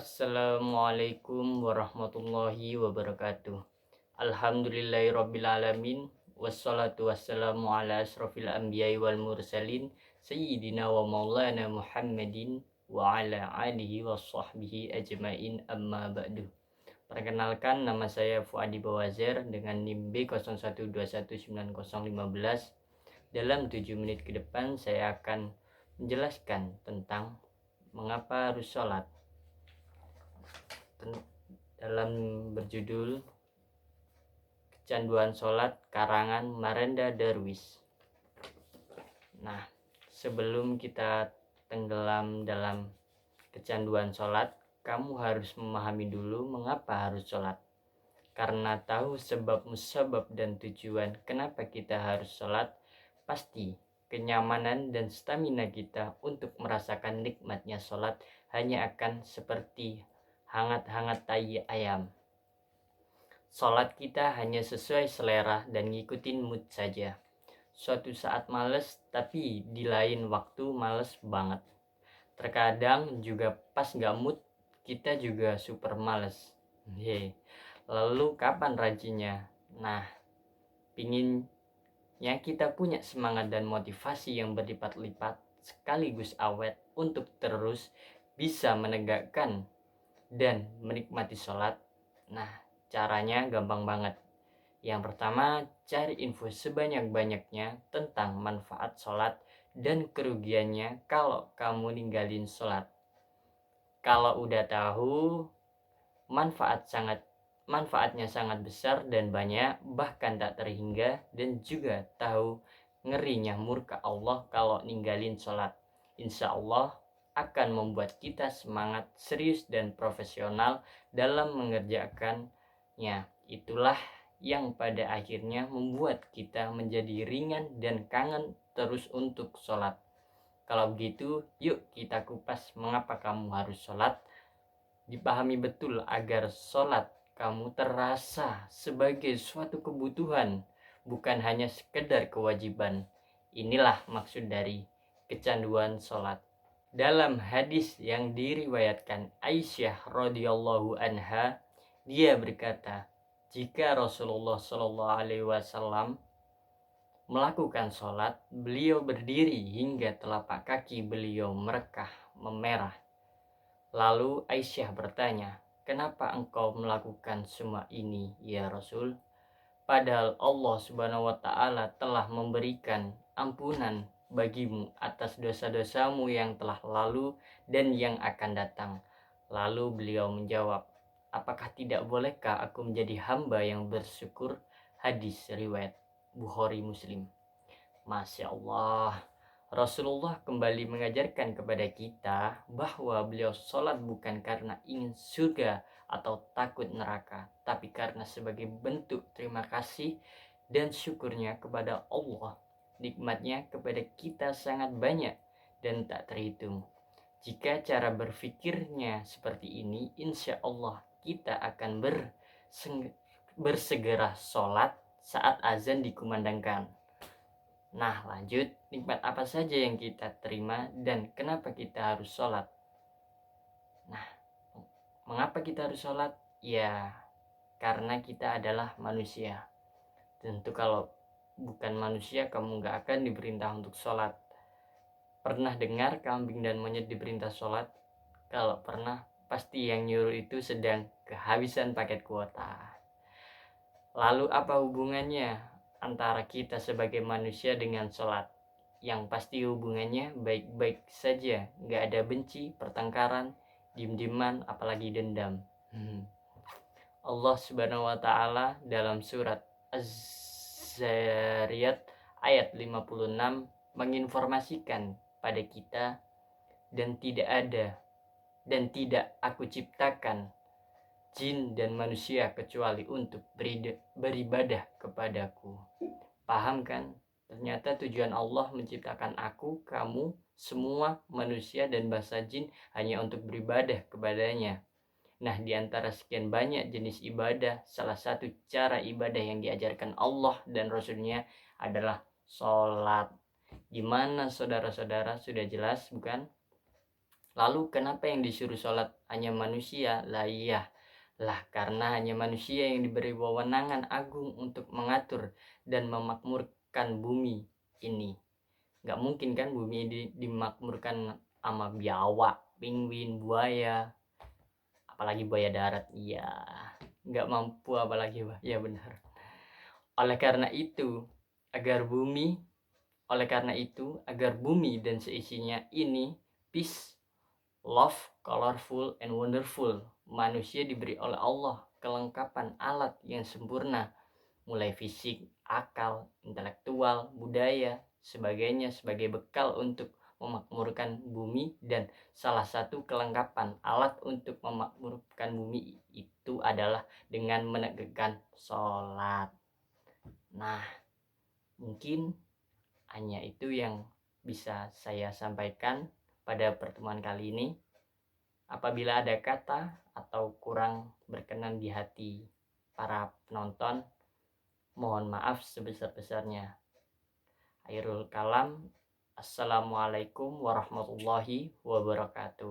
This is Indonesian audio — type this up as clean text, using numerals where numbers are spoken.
Assalamualaikum warahmatullahi wabarakatuh. Alhamdulillahirrabbilalamin. Wassalatu wassalamu ala asrafil anbiya'i wal mursalin Sayyidina wa maulana Muhammadin wa ala alihi wa sahbihi ajmain, amma ba'du. Perkenalkan, nama saya Fuadi Bawazir dengan NIM B01219015. Dalam 7 menit ke depan saya akan menjelaskan tentang mengapa harus sholat dalam berjudul Kecanduan Sholat karangan Marenda Darwis. Nah, sebelum kita tenggelam dalam kecanduan sholat, kamu harus memahami dulu mengapa harus sholat. Karena tahu sebab musabab dan tujuan kenapa kita harus sholat, pasti kenyamanan dan stamina kita untuk merasakan nikmatnya sholat hanya akan seperti hangat-hangat tai ayam. Sholat kita hanya sesuai selera dan ngikutin mood saja. Suatu saat males, tapi di lain waktu males banget. Terkadang juga pas gak mood, kita juga super males. Lalu kapan rajinnya? Nah, pinginnya kita punya semangat dan motivasi yang berlipat-lipat sekaligus awet untuk terus bisa menegakkan dan menikmati sholat. Nah, caranya gampang banget. Yang pertama, cari info sebanyak-banyaknya tentang manfaat sholat dan kerugiannya kalau kamu ninggalin sholat. Kalau udah tahu, manfaatnya sangat besar dan banyak, bahkan tak terhingga, dan juga tahu ngerinya murka Allah kalau ninggalin sholat. Insya Allah akan membuat kita semangat, serius, dan profesional dalam mengerjakannya. Itulah yang pada akhirnya membuat kita menjadi ringan dan kangen terus untuk sholat. Kalau begitu, yuk kita kupas mengapa kamu harus sholat. Dipahami betul agar sholat kamu terasa sebagai suatu kebutuhan, bukan hanya sekedar kewajiban. Inilah maksud dari kecanduan sholat. Dalam hadis yang diriwayatkan Aisyah radhiyallahu anha, dia berkata, jika Rasulullah SAW melakukan sholat, beliau berdiri hingga telapak kaki beliau merekah memerah. Lalu Aisyah bertanya, kenapa engkau melakukan semua ini ya Rasul? Padahal Allah Subhanahu wa Ta'ala telah memberikan ampunan bagimu atas dosa-dosamu yang telah lalu dan yang akan datang. Lalu beliau menjawab, apakah tidak bolehkah aku menjadi hamba yang bersyukur? Hadis riwayat Bukhari Muslim. Masya Allah, Rasulullah kembali mengajarkan kepada kita bahwa beliau sholat bukan karena ingin surga atau takut neraka, tapi karena sebagai bentuk terima kasih dan syukurnya kepada Allah. Nikmatnya kepada kita sangat banyak dan tak terhitung. Jika cara berpikirnya seperti ini, insya Allah kita akan bersegera sholat saat azan dikumandangkan. Nah, lanjut, nikmat apa saja yang kita terima dan kenapa kita harus sholat? Nah, mengapa kita harus sholat? Ya, karena kita adalah manusia. Tentu kalau bukan manusia, kamu gak akan diperintah untuk sholat. Pernah dengar kambing dan monyet diperintah sholat? Kalau pernah, pasti yang nyuruh itu sedang kehabisan paket kuota. Lalu apa hubungannya antara kita sebagai manusia dengan sholat? Yang pasti hubungannya baik-baik saja, gak ada benci, pertengkaran, diem-dieman, apalagi dendam. Allah Subhanahu wa Ta'ala dalam surat Az-Zariyat ayat 56 menginformasikan pada kita, dan tidak aku ciptakan jin dan manusia kecuali untuk beribadah kepadaku. Paham kan? Ternyata tujuan Allah menciptakan aku, kamu, semua manusia dan bangsa jin hanya untuk beribadah kepadanya. Nah, di antara sekian banyak jenis ibadah, salah satu cara ibadah yang diajarkan Allah dan Rasulnya adalah sholat. Gimana saudara-saudara, sudah jelas bukan? Lalu kenapa yang disuruh sholat hanya manusia? Lah iya, lah karena hanya manusia yang diberi wewenangan agung untuk mengatur dan memakmurkan bumi ini. Nggak mungkin kan bumi ini dimakmurkan sama biawak, penguin, buaya, apalagi buaya darat. Iya, nggak mampu apalagi, ya benar. Oleh karena itu, agar bumi agar bumi dan seisinya ini peace, love, colorful, and wonderful, manusia diberi oleh Allah kelengkapan alat yang sempurna, mulai fisik, akal, intelektual, budaya, sebagainya sebagai bekal untuk memakmurkan bumi. Dan salah satu kelengkapan alat untuk memakmurkan bumi itu adalah dengan menegakkan sholat. Nah, mungkin hanya itu yang bisa saya sampaikan pada pertemuan kali ini. Apabila ada kata atau kurang berkenan di hati para penonton, mohon maaf sebesar-besarnya. Akhirul kalam. Assalamualaikum warahmatullahi wabarakatuh.